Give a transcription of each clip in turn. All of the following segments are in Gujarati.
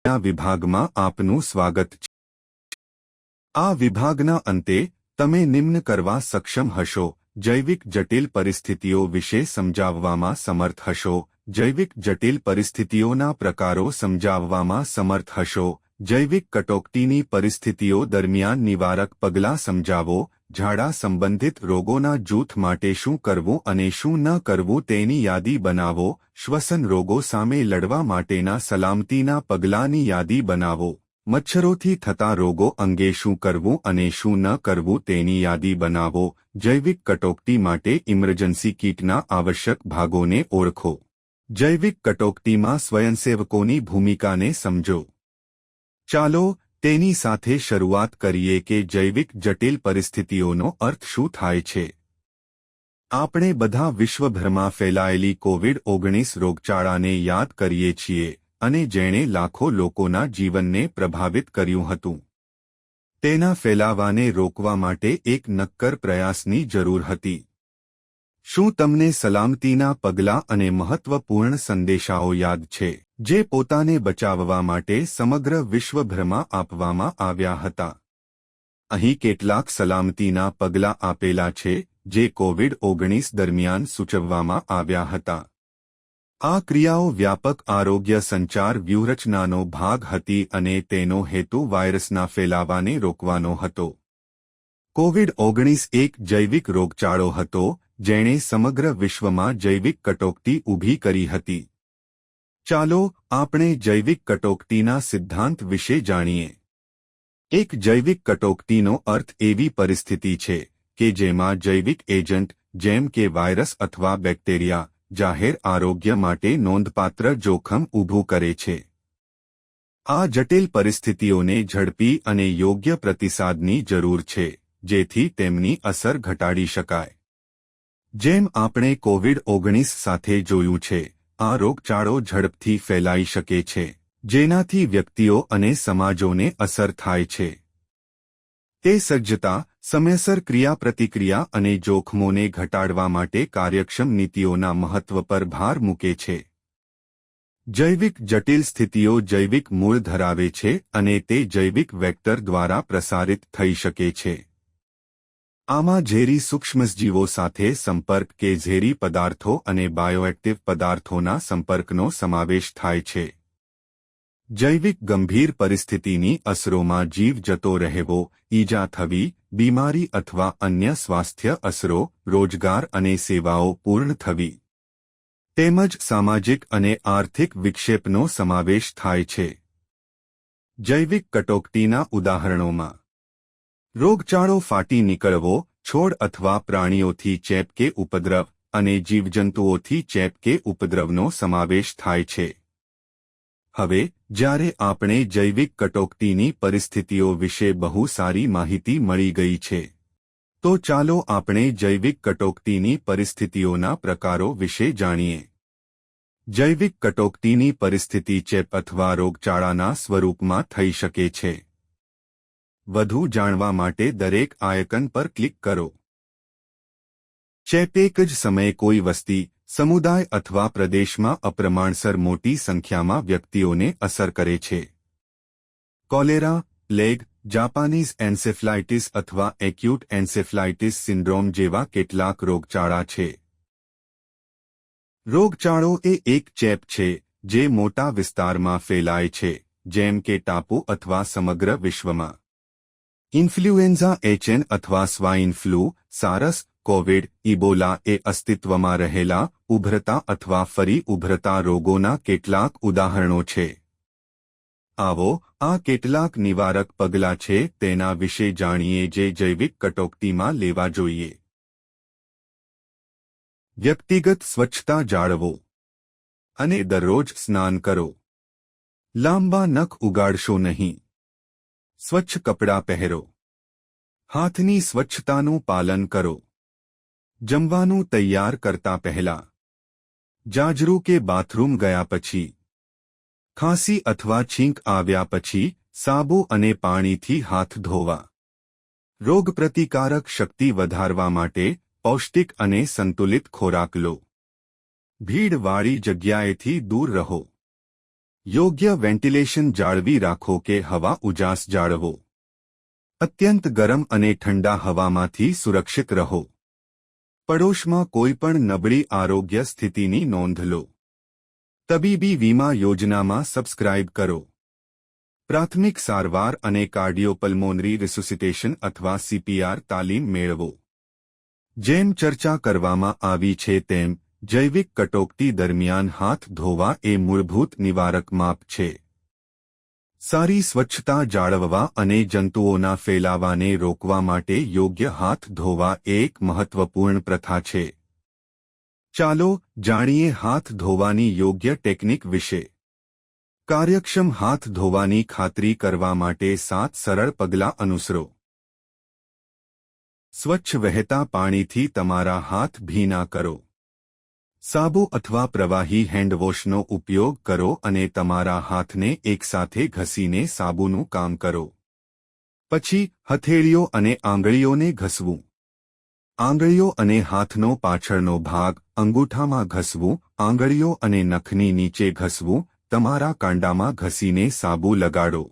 આ વિભાગમાં આપનું સ્વાગત છે। આ વિભાગના અંતે તમે નિમ્ન કરવા સક્ષમ હશો। જૈવિક જટિલ પરિસ્થિતિઓ વિશે સમજાવવામાં સમર્થ હશો। જૈવિક જટિલ પરિસ્થિતિઓના પ્રકારો સમજાવવામાં સમર્થ હશો। જૈવિક કટોકટીની પરિસ્થિતિઓ દરમિયાન નિવારક પગલાં સમજાવો। ઝાડા સંબંધિત રોગોના જૂથ માટે શું કરવું અને શું ન કરવું તેની યાદી બનાવો। શ્વસન રોગો સામે લડવા માટેના સલામતીના પગલાંની યાદી બનાવો। મચ્છરોથી થતા રોગો અંગે શું કરવું અને શું ન કરવું તેની યાદી બનાવો। જૈવિક કટોકટી માટે ઇમરજન્સી કીટના આવશ્યક ભાગોને ઓળખો। જૈવિક કટોકટીમાં સ્વયંસેવકોની ભૂમિકાને સમજો। ચાલો તેની સાથે શરૂઆત કરીએ કે જૈવિક જટિલ પરિસ્થિતિઓનો અર્થ શું થાય છે। આપણે બધા વિશ્વભરમાં ફેલાયેલી કોવિડ-19 રોગચાળાને યાદ કરીએ છીએ અને જેણે લાખો લોકોના જીવનને પ્રભાવિત કર્યું હતું। તેના ફેલાવાને રોકવા માટે એક નક્કર પ્રયાસની જરૂર હતી। શું તમને સલામતીના પગલાં અને મહત્વપૂર્ણ સંદેશાઓ યાદ છે જે પોતાને બચાવવા માટે સમગ્ર વિશ્વભરમાં આપવામાં આવ્યા હતા? અહીં કેટલાક સલામતીના પગલાં આપેલા છે જે કોવિડ-19 દરમિયાન સૂચવવામાં આવ્યા હતા। આ ક્રિયાઓ વ્યાપક આરોગ્ય સંચાર વ્યૂહરચનાનો ભાગ હતી અને તેનો હેતુ વાયરસના ફેલાવાને રોકવાનો હતો। કોવિડ-19 એક જૈવિક રોગચાળો હતો જેણે સમગ્ર વિશ્વમાં જૈવિક કટોકટી ઊભી કરી હતી। ચાલો આપણે જૈવિક કટોકટીના સિદ્ધાંત વિશે જાણીએ। એક જૈવિક કટોકટીનો અર્થ એવી પરિસ્થિતિ છે કે જેમાં જૈવિક એજન્ટ જેમ કે વાયરસ અથવા બેક્ટેરિયા જાહેર આરોગ્ય માટે નોંધપાત્ર જોખમ ઊભું કરે છે। આ જટિલ પરિસ્થિતિઓને ઝડપી અને યોગ્ય પ્રતિસાદની જરૂર છે જેથી તેમની અસર ઘટાડી શકાય। જેમ આપણે કોવિડ-19 સાથે જોયું છે, આ રોગચાળો ઝડપથી ફેલાઈ શકે છે જેનાથી વ્યક્તિઓ અને સમાજોને અસર થાય છે। તે સજ્જતા, સમયસર ક્રિયાપ્રતિક્રિયા અને જોખમોને ઘટાડવા માટે કાર્યક્ષમ નીતિઓના મહત્વ પર ભાર મૂકે છે। જૈવિક જટિલ સ્થિતિઓ જૈવિક મૂળ ધરાવે છે અને તે જૈવિક વેક્ટર દ્વારા પ્રસારિત થઈ શકે છે। આમાં ઝેરી સૂક્ષ્મસજીવો સાથે સંપર્ક કે ઝેરી પદાર્થો અને બાયોએક્ટિવ પદાર્થોના સંપર્કનો સમાવેશ થાય છે। જૈવિક ગંભીર પરિસ્થિતિની અસરોમાં જીવ જતો રહેવો, ઈજા થવી, બીમારી અથવા અન્ય સ્વાસ્થ્ય અસરો, રોજગાર અને સેવાઓ પૂર્ણ થવી, તેમજ સામાજિક અને આર્થિક વિક્ષેપનો સમાવેશ થાય છે। જૈવિક કટોકટીના ઉદાહરણોમાં રોગચાળો ફાટી નીકળવો, છોડ અથવા પ્રાણીઓથી ચેપ કે ઉપદ્રવ અને જીવજંતુઓથી ચેપ કે ઉપદ્રવનો સમાવેશ થાય છે। હવે જ્યારે આપણે જૈવિક કટોકટીની પરિસ્થિતિઓ વિશે બહુ સારી માહિતી મળી ગઈ છે, તો ચાલો આપણે જૈવિક કટોકટીની પરિસ્થિતિઓના પ્રકારો વિશે જાણીએ। જૈવિક કટોકટીની પરિસ્થિતિ ચેપ અથવા રોગચાળાના સ્વરૂપમાં થઈ શકે છે। વધુ જાણવા માટે દરેક આયકન પર ક્લિક કરો। ચેપ એક જ સમયે કોઈ વસ્તી, સમુદાય અથવા પ્રદેશમાં અપ્રમાણસર મોટી સંખ્યામાં વ્યક્તિઓને અસર કરે છે। કોલેરા, પ્લેગ, જાપાનીઝ એન્સેફલાઇટિસ અથવા એક્યુટ એન્સેફલાઇટિસ સિન્ડ્રોમ જેવા કેટલાક રોગચાળા છે। રોગચાળો એ એક ચેપ છે જે મોટા વિસ્તારમાં ફેલાય છે, જેમ કે ટાપુ અથવા સમગ્ર વિશ્વમાં। ઇન્ફ્લુએન્ઝા એચએન અથવા સ્વાઇન ફ્લૂ, સારસ, કોવિડ, ઇબોલા એ અસ્તિત્વમાં રહેલા, ઉભરતા અથવા ફરી ઉભરતા રોગોના કેટલાક ઉદાહરણો છે। આવો આ કેટલાક નિવારક પગલાં છે તેના વિશે જાણીએ જે જૈવિક કટોકટીમાં લેવા જોઈએ। વ્યક્તિગત સ્વચ્છતા જાળવો અને દરરોજ સ્નાન કરો। લાંબા નખ ઉગાડશો નહીં। સ્વચ્છ કપડાં પહેરો। હાથની સ્વચ્છતાનું પાલન કરો। જમવાનું તૈયાર કરતા પહેલા, જાજરૂ કે બાથરૂમ ગયા પછી, ખાંસી અથવા છીંક આવ્યા પછી સાબુ અને પાણીથી હાથ ધોવા। રોગપ્રતિકારક શક્તિ વધારવા માટે પૌષ્ટિક અને સંતુલિત ખોરાક લો। ભીડવાળી જગ્યાએથી દૂર રહો। યોગ્ય વેન્ટિલેશન જાળવી રાખો કે હવા ઉજાસ જાળવો. અત્યંત ગરમ અને ઠંડા હવામાંથી સુરક્ષિત રહો. પડોશમાં કોઈપણ નબળી આરોગ્ય સ્થિતિની નોંધ લો. તબીબી વીમા યોજનામાં સબસ્ક્રાઇબ કરો. પ્રાથમિક સારવાર અને કાર્ડિયોપલ્મોનરી રિસુસિટેશન અથવા સીપીઆર તાલીમ મેળવો. જેમ ચર્ચા કરવામાં આવી છે તેમ જૈવિક કટોકટી દરમિયાન હાથ ધોવા એ મૂળભૂત નિવારક માપ છે. સારી સ્વચ્છતા જાળવવા અને જંતુઓના ફેલાવાને રોકવા માટે યોગ્ય હાથ ધોવા એક મહત્વપૂર્ણ પ્રથા છે. ચાલો જાણીએ હાથ ધોવાની યોગ્ય ટેકનિક વિશે. કાર્યક્ષમ હાથ ધોવાની ખાતરી કરવા માટે 7 સરળ પગલાં અનુસરો. સ્વચ્છ વહેતા પાણીથી તમારા હાથ ભીના કરો. સાબુ અથવા પ્રવાહી હેન્ડવોશનો ઉપયોગ કરો અને તમારા હાથને એકસાથે ઘસીને સાબુનું કામ કરો. પછી હથેળીઓ અને આંગળીઓને ઘસવું. આંગળીઓ અને હાથનો પાછળનો ભાગ અંગૂઠામાં ઘસવું, આંગળીઓ અને નખની નીચે ઘસવું, તમારા કાંડામાં ઘસીને સાબુ લગાડો.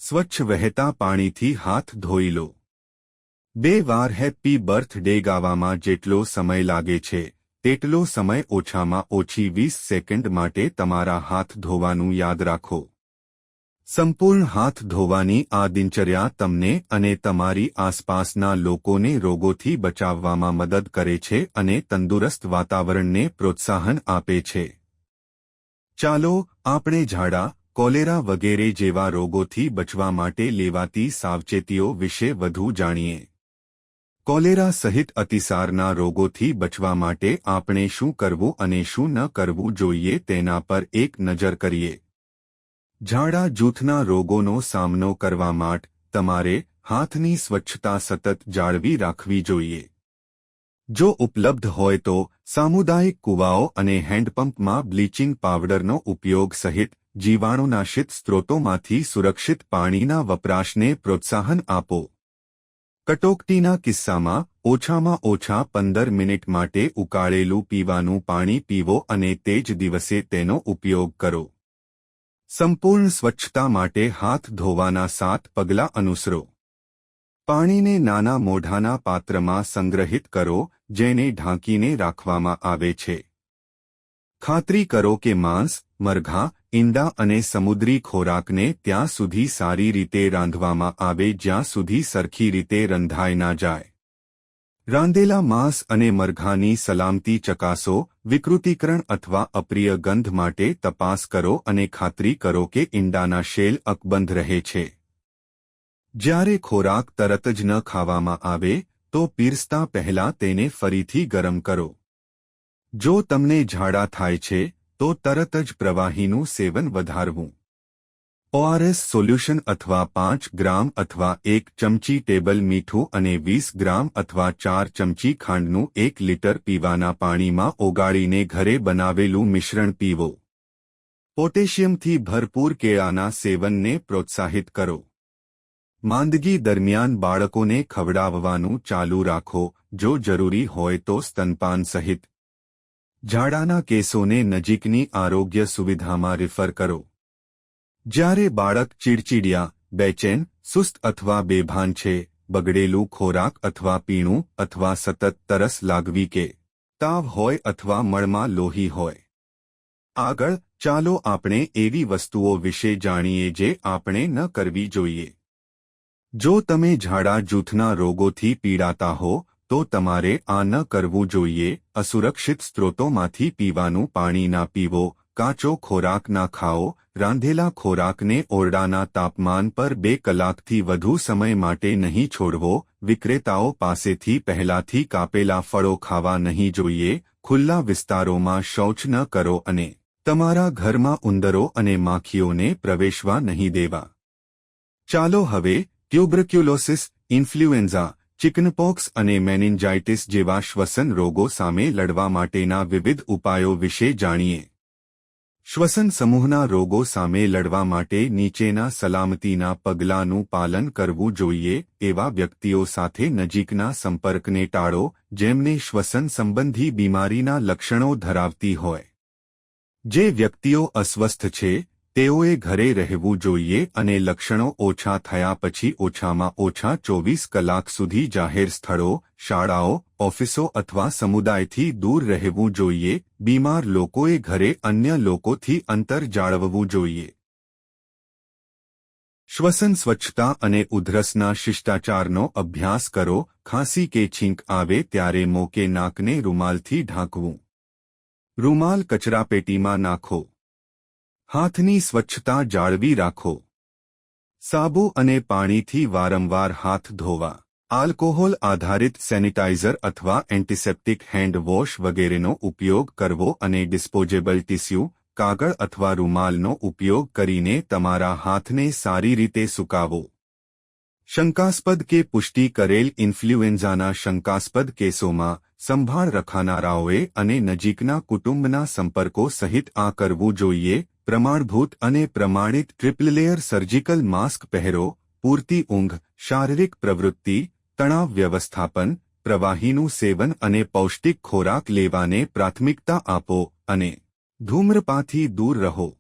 સ્વચ્છ વહેતા પાણીથી હાથ ધોઈ લો. 2 વાર હેપી બર્થડે ગાવામાં જેટલો સમય લાગે છે તેટલો સમય ઓછામાં ઓછી 20 સેકન્ડ માટે તમારા હાથ ધોવાનું યાદ રાખો. સંપૂર્ણ હાથ ધોવાની આ દિનચર્યા તમને અને તમારી આસપાસના લોકોને રોગોથી બચાવવામાં મદદ કરે છે અને તંદુરસ્ત વાતાવરણને પ્રોત્સાહન આપે છે. ચાલો આપણે ઝાડા, કોલેરા વગેરે જેવા રોગોથી બચવા માટે લેવાતી સાવચેતીઓ વિશે વધુ જાણીએ. કોલેરા સહિત અતિસારના રોગોથી બચવા માટે આપણે શું કરવું અને શું ન કરવું જોઈએ તેના પર એક નજર કરીએ. ઝાડા જૂથના રોગોનો સામનો કરવા માટે તમારે હાથની સ્વચ્છતા સતત જાળવી રાખવી જોઈએ. જો ઉપલબ્ધ હોય તો સામુદાયિક કૂવાઓ અને હેન્ડપંપમાં બ્લીચિંગ પાવડરનો ઉપયોગ સહિત જીવાણુનાશિત સ્ત્રોતોમાંથી સુરક્ષિત પાણીના વપરાશને પ્રોત્સાહન આપો. કટોકટીના કિસ્સામાં ઓછામાં ઓછા 15 મિનિટ માટે ઉકાળેલું પીવાનું પાણી પીવો અને તે જ દિવસે તેનો ઉપયોગ કરો. સંપૂર્ણ સ્વચ્છતા માટે હાથ ધોવાના 7 પગલાં અનુસરો. પાણીને નાના મોઢાના પાત્રમાં સંગ્રહિત કરો જેને ઢાંકીને રાખવામાં આવે છે. ખાતરી કરો કે માંસ, મરઘા, ઈંડા અને સમુદ્રી ખોરાકને ત્યાં સુધી સારી રીતે રાંધવામાં આવે જ્યાં સુધી સરખી રીતે રંધાઈ ના જાય. રાંધેલા માંસ અને મરઘાની સલામતી ચકાસો. વિકૃતિકરણ અથવા અપ્રિય ગંધ માટે તપાસ કરો અને ખાતરી કરો કે ઈંડાના શેલ અકબંધ રહે છે. જ્યારે ખોરાક તરત જ ન ખાવામાં આવે તો પીરસતા પહેલા તેને ફરીથી ગરમ કરો. જો તમને ઝાડા થાય છે તો તરત જ પ્રવાહીનું સેવન વધારવું. ORS સોલ્યુશન અથવા 5 ગ્રામ અથવા 1 ચમચી ટેબલ મીઠું અને 20 ગ્રામ અથવા 4 ચમચી ખાંડનું 1 લીટર પીવાના પાણીમાં ઓગાળીને ઘરે બનાવેલું મિશ્રણ પીવો. પોટેશિયમથી ભરપૂર કેળાના સેવનને પ્રોત્સાહિત કરો. માંદગી દરમિયાન બાળકોને ખવડાવવાનું ચાલુ રાખો, જો જરૂરી હોય તો સ્તનપાન સહિત. ઝાડાના કેસોને નજીકની આરોગ્ય સુવિધામાં રિફર કરો. જ્યારે બાળક ચીડચીડિયા, બેચેન, સુસ્ત અથવા બેભાન છે, બગડેલું ખોરાક અથવા પીણું અથવા સતત તરસ લાગવી કે તાવ હોય અથવા મળમાં લોહી હોય. આગળ ચાલો આપણે એવી વસ્તુઓ વિશે જાણીએ જે આપણે ન કરવી જોઈએ. જો તમે ઝાડા જૂથના રોગોથી પીડાતા હો તો તમારે આ ન કરવું જોઈએ. અસુરક્ષિત સ્ત્રોતોમાંથી પીવાનું પાણી ના પીવો. કાચો ખોરાક ના ખાઓ. રાંધેલા ખોરાકને ઓરડાના તાપમાન પર 2 કલાકથી વધુ સમય માટે નહીં છોડવો. વિક્રેતાઓ પાસેથી પહેલાથી કાપેલા ફળો ખાવા નહીં જોઈએ. ખુલ્લા વિસ્તારોમાં શૌચ ન કરો અને તમારા ઘરમાં ઉંદરો અને માખીઓને પ્રવેશવા નહીં દેવા. ચાલો હવે ટ્યુબરક્યુલોસિસ, ઇન્ફ્લુએન્ઝા, ચિકનપોક્સ અને મેનિન્જાઇટિસ જેવા શ્વસન રોગો સામે લડવા માટેના વિવિધ ઉપાયો વિશે જાણીએ. શ્વસન સમૂહના રોગો સામે લડવા માટે નીચેના સલામતીના પગલાંનું પાલન કરવું જોઈએ. એવા વ્યક્તિઓ સાથે નજીકના સંપર્કને ટાળો જેમને શ્વસન સંબંધી બીમારીના લક્ષણો ધરાવતી હોય. જે વ્યક્તિઓ અસ્વસ્થ છે તેઓએ ઘરે રહેવું જોઈએ અને લક્ષણો ઓછા થયા પછી ઓછામાં ઓછા 24 કલાક સુધી જાહેર સ્થળો, શાળાઓ, ઓફિસો અથવા સમુદાયથી દૂર રહેવું જોઈએ. બીમાર લોકોએ ઘરે અન્ય લોકોથી અંતર જાળવવું જોઈએ. શ્વસન સ્વચ્છતા અને ઉધરસના શિષ્ટાચારનો અભ્યાસ કરો. ખાંસી કે છીંક આવે ત્યારે મોં કે નાકને રૂમાલથી ઢાંકવું. રૂમાલ કચરાપેટીમાં નાખો. હાથની સ્વચ્છતા જાળવી રાખો. સાબુ અને પાણીથી વારંવાર હાથ ધોવા. આલ્કોહોલ આધારિત સેનિટાઇઝર અથવા એન્ટિસેપ્ટિક હેન્ડ વોશ વગેરેનો ઉપયોગ કરવો અને ડિસ્પોઝેબલ ટિશ્યુ, કાગળ અથવા રૂમાલનો ઉપયોગ કરીને તમારા હાથને સારી રીતે સૂકાવો. શંકાસ્પદ કે પુષ્ટિ કરેલ ઇન્ફ્લુએન્ઝાના શંકાસ્પદ કેસોમાં સંભાળ રખાનારાઓએ અને નજીકના કુટુંબના સંપર્કો સહિત આ કરવું જોઈએ. પ્રમાણભૂત અને પ્રમાણિત ટ્રિપલ લેયર સર્જિકલ માસ્ક પહેરો. પૂરતી ઊંઘ, શારીરિક પ્રવૃત્તિ, તણાવ વ્યવસ્થાપન, પ્રવાહીનું સેવન અને પૌષ્ટિક ખોરાક લેવાને પ્રાથમિકતા આપો અને ધૂમ્રપાનથી દૂર રહો.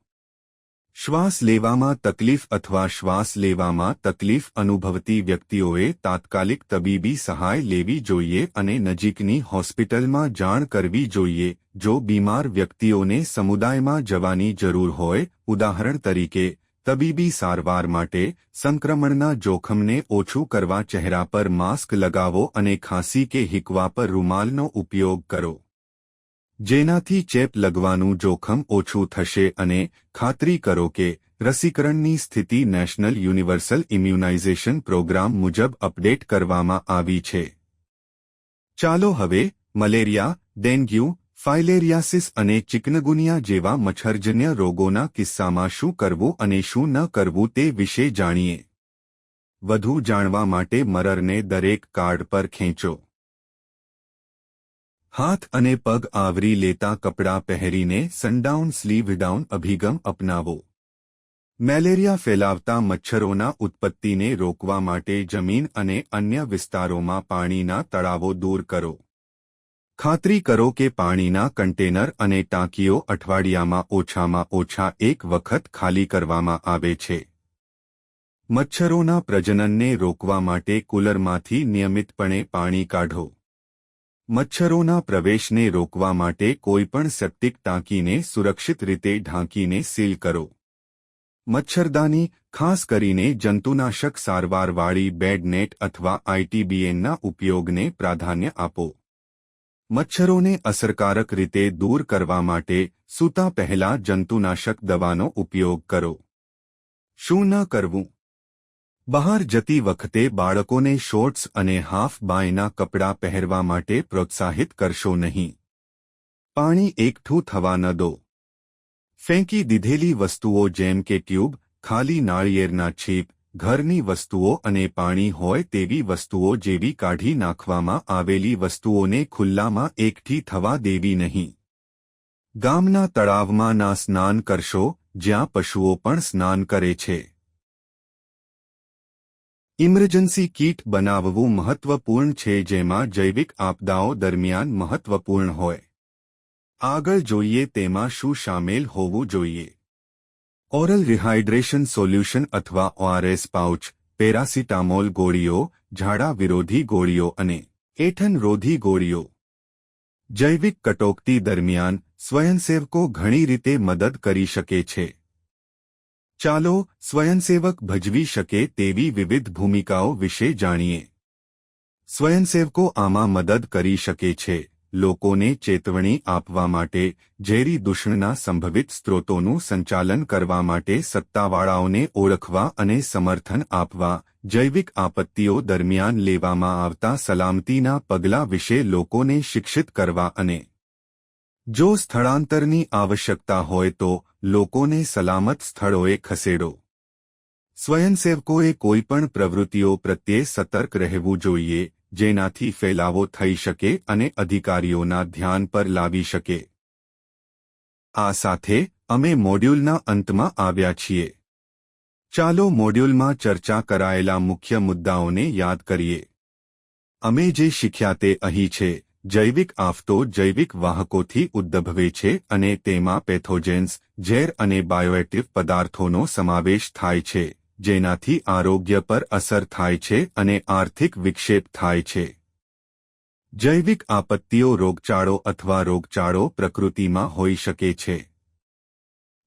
શ્વાસ લેવામાં તકલીફ અથવા શ્વાસ લેવામાં તકલીફ અનુભવતી વ્યક્તિઓએ તાત્કાલિક તબીબી સહાય લેવી જોઈએ અને નજીકની હોસ્પિટલમાં જાણ કરવી જોઈએ. જો બીમાર વ્યક્તિઓને સમુદાયમાં જવાની જરૂર હોય, ઉદાહરણ તરીકે તબીબી સારવાર માટે, સંક્રમણના જોખમને ઓછું કરવા ચહેરા પર માસ્ક લગાવો અને ખાંસી કે હિંકવા પર રૂમાલનો ઉપયોગ કરો. જેનાથી ચેપ લગવાનું જોખમ ઓછું થશે અને ખાતરી કરો કે રસીકરણની સ્થિતિ નેશનલ યુનિવર્સલ ઇમ્યુનાઇઝેશન પ્રોગ્રામ મુજબ અપડેટ કરવામાં આવી છે. ચાલો હવે મલેરિયા, ડેન્ગ્યુ, ફાઇલેરિયાસિસ અને ચિકનગુનિયા જેવા મચ્છરજન્ય રોગોના કિસ્સામાં શું કરવું અને શું ન કરવું તે વિશે જાણીએ. વધુ જાણવા માટે મરરને દરેક કાર્ડ પર ખેંચો. હાથ અને પગ આવરી લેતા કપડાં પહેરીને સનડાઉન સ્લીવ ડાઉન અભિગમ અપનાવો. મેલેરિયા ફેલાવતા મચ્છરોના ઉત્પત્તિને રોકવા માટે જમીન અને અન્ય વિસ્તારોમાં પાણીના તળાવો દૂર કરો. ખાતરી કરો કે પાણીના કન્ટેનર અને ટાંકીઓ અઠવાડિયામાં ઓછામાં ઓછા એક વખત ખાલી કરવામાં આવે છે. મચ્છરોના પ્રજનનને રોકવા માટે કુલરમાંથી નિયમિતપણે પાણી કાઢો. મચ્છરોના પ્રવેશને રોકવા માટે કોઈપણ સેપ્ટિક ટાંકીને સુરક્ષિત રીતે ઢાંકીને સીલ કરો. મચ્છરદાની, ખાસ કરીને જંતુનાશક સારવારવાળી બેડ નેટ અથવા આઈટીબીએનના ઉપયોગને પ્રાધાન્ય આપો. મચ્છરોને અસરકારક રીતે દૂર કરવા માટે સૂતા પહેલા જંતુનાશક દવાનો ઉપયોગ કરો. શું ન કરવું? બહાર જતી વખતે બાળકોને શોર્ટ્સ અને હાફ બાયના કપડાં પહેરવા માટે પ્રોત્સાહિત કરશો નહીં. પાણી એકઠું થવા ન દો. ફેંકી દીધેલી વસ્તુઓ જેમ કે ટ્યુબ, ખાલી નાળિયેરના છીપ, ઘરની વસ્તુઓ અને પાણી હોય તેવી વસ્તુઓ જેવી કાઢી નાખવામાં આવેલી વસ્તુઓને ખુલ્લામાં એકઠી થવા દેવી નહીં. ગામના તળાવમાં ના સ્નાન કરશો જ્યાં પશુઓ પણ સ્નાન કરે છે. ઇમરજન્સી કીટ બનાવવું મહત્વપૂર્ણ છે જેમાં જૈવિક આપદાઓ દરમિયાન મહત્વપૂર્ણ હોય. આગળ જોઈએ તેમાં શું શામેલ હોવું જોઈએ. ઓરલ રિહાઇડ્રેશન સોલ્યુશન અથવા ઓઆરએસ પાઉચ, પેરાસિટામોલ ગોળીઓ, ઝાડા વિરોધી ગોળીઓ અને એઠનરોધી ગોળીઓ. જૈવિક કટોકટી દરમિયાન સ્વયંસેવકો ઘણી રીતે મદદ કરી શકે છે. ચાલો સ્વયંસેવક ભજવી શકે તેવી વિવિધ ભૂમિકાઓ વિશે જાણીએ. સ્વયંસેવકો આમાં મદદ કરી શકે છે. લોકોને ચેતવણી આપવા માટે, ઝેરી દૂષણના સંભવિત સ્ત્રોતોનું સંચાલન કરવા માટે સત્તાવાળાઓને ઓળખવા અને સમર્થન આપવા, જૈવિક આપત્તિઓ દરમિયાન લેવામાં આવતા સલામતીના પગલાં વિશે લોકોને શિક્ષિત કરવા અને જો સ્થળાંતરની આવશ્યકતા હોય તો લોકોને સલામત સ્થળોએ ખસેડો. સ્વયંસેવકોએ કોઈપણ પ્રવૃત્તિઓ પ્રત્યે સતર્ક રહેવું જોઈએ જેનાથી ફેલાવો થઈ શકે અને અધિકારીઓના ધ્યાન પર લાવી શકે. આ સાથે અમે મોડ્યુલના અંતમાં આવ્યા છીએ. ચાલો મોડ્યુલમાં ચર્ચા કરાયેલા મુખ્ય મુદ્દાઓને યાદ કરીએ. અમે જે શીખ્યા તે અહીં છે. જૈવિક આફતો જૈવિક વાહકોથી ઉદ્ભવે છે અને તેમાં પેથોજેન્સ, ઝેર અને બાયોએક્ટિવ પદાર્થોનો સમાવેશ થાય છે, જેનાથી આરોગ્ય પર અસર થાય છે અને આર્થિક વિક્ષેપ થાય છે. જૈવિક આપત્તિઓ રોગચાળો અથવા રોગચાળો પ્રકૃતિમાં હોઈ શકે છે.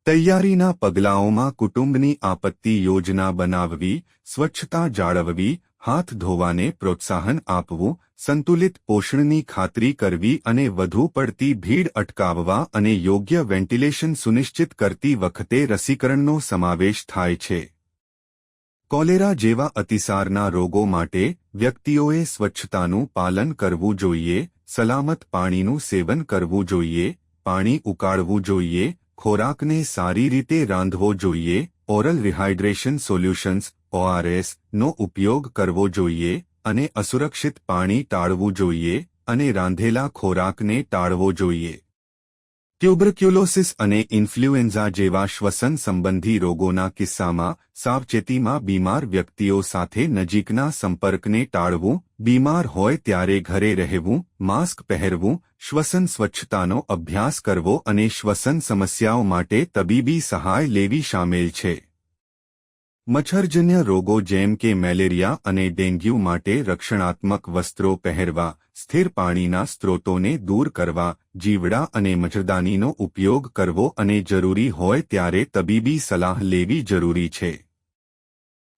તૈયારીના પગલાઓમાં કુટુંબની આપત્તિ યોજના બનાવવી, સ્વચ્છતા જાળવવી, હાથ ધોવાને પ્રોત્સાહન આપવું, સંતુલિત પોષણની ખાતરી કરવી અને વધુ પડતી ભીડ અટકાવવા અને યોગ્ય વેન્ટિલેશન સુનિશ્ચિત કરતી વખતે રસીકરણનો સમાવેશ થાય છે. કોલેરા જેવા અતિસારના રોગો માટે વ્યક્તિઓએ સ્વચ્છતાનું પાલન કરવું જોઈએ, સલામત પાણીનું સેવન કરવું જોઈએ, પાણી ઉકાળવું જોઈએ, ખોરાકને સારી રીતે રાંધવો જોઈએ, ઓરલ રિહાઇડ્રેશન સોલ્યુશન્સ ORS નો ઉપયોગ કરવો જોઈએ અને અસુરક્ષિત પાણી ટાળવું જોઈએ અને રાંધેલા ખોરાકને ટાળવો જોઈએ. ટ્યુબરક્યુલોસિસ અને ઇન્ફ્લુએન્ઝા જેવા શ્વસન સંબંધી રોગોના કિસ્સામાં સાવચેતીમાં બીમાર વ્યક્તિઓ સાથે નજીકના સંપર્કને ટાળવું, બીમાર હોય ત્યારે ઘરે રહેવું, માસ્ક પહેરવું, શ્વસન સ્વચ્છતાનો અભ્યાસ કરવો અને શ્વસન સમસ્યાઓ માટે તબીબી સહાય લેવી શામેલ છે. મચ્છરજન્ય રોગો જેમ કે મેલેરિયા અને ડેન્ગ્યુ માટે રક્ષણાત્મક વસ્ત્રો પહેરવા, સ્થિર પાણીના સ્ત્રોતોને દૂર કરવા, જીવડા અને મચ્છરદાનીનો ઉપયોગ કરવો અને જરૂરી હોય ત્યારે તબીબી સલાહ લેવી જરૂરી છે.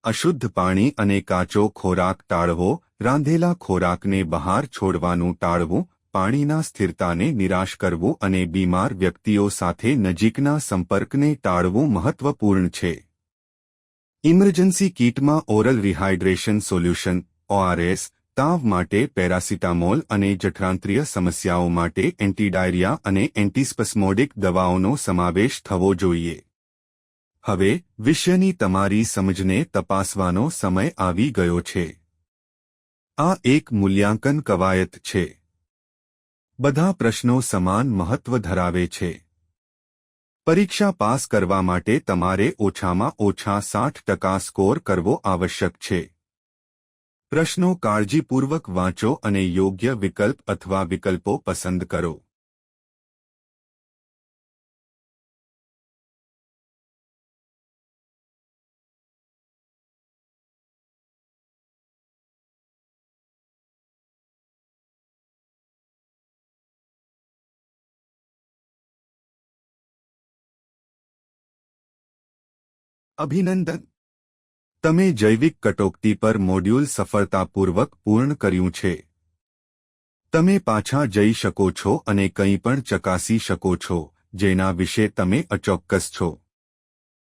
અશુદ્ધ પાણી અને કાચો ખોરાક ટાળવો, રાંધેલા ખોરાકને બહાર છોડવાનું ટાળવું, પાણીના સ્થિરતાને નિરાશ કરવું અને બીમાર વ્યક્તિઓ સાથે નજીકના સંપર્કને ટાળવું મહત્વપૂર્ણ છે. ઇમરજન્સી કીટમાં ઓરલ રિહાઇડ્રેશન સોલ્યુશન ORS, તાવ માટે પેરાસિટામોલ અને જઠરાંત્રિય સમસ્યાઓ માટે એન્ટીડાયરિયા અને એન્ટીસ્પસ્મોડિક દવાઓનો સમાવેશ થવો જોઈએ. હવે વિષયની તમારી સમજને તપાસવાનો સમય આવી ગયો છે. આ એક મૂલ્યાંકન કવાયત છે. બધા પ્રશ્નો સમાન મહત્વ ધરાવે છે. પરીક્ષા પાસ કરવા માટે તમારે ઓછામાં ઓછા 60% સ્કોર કરવો આવશ્યક છે. પ્રશ્નો કાળજીપૂર્વક વાંચો અને યોગ્ય વિકલ્પ અથવા વિકલ્પો પસંદ કરો. અભિનંદન! તમે જૈવિક કટોકટી પર મોડ્યુલ સફળતાપૂર્વક પૂર્ણ કર્યું છે. તમે પાછા જઈ શકો છો અને કંઈ પણ ચકાસી શકો છો જેના વિશે તમે અચોક્કસ છો.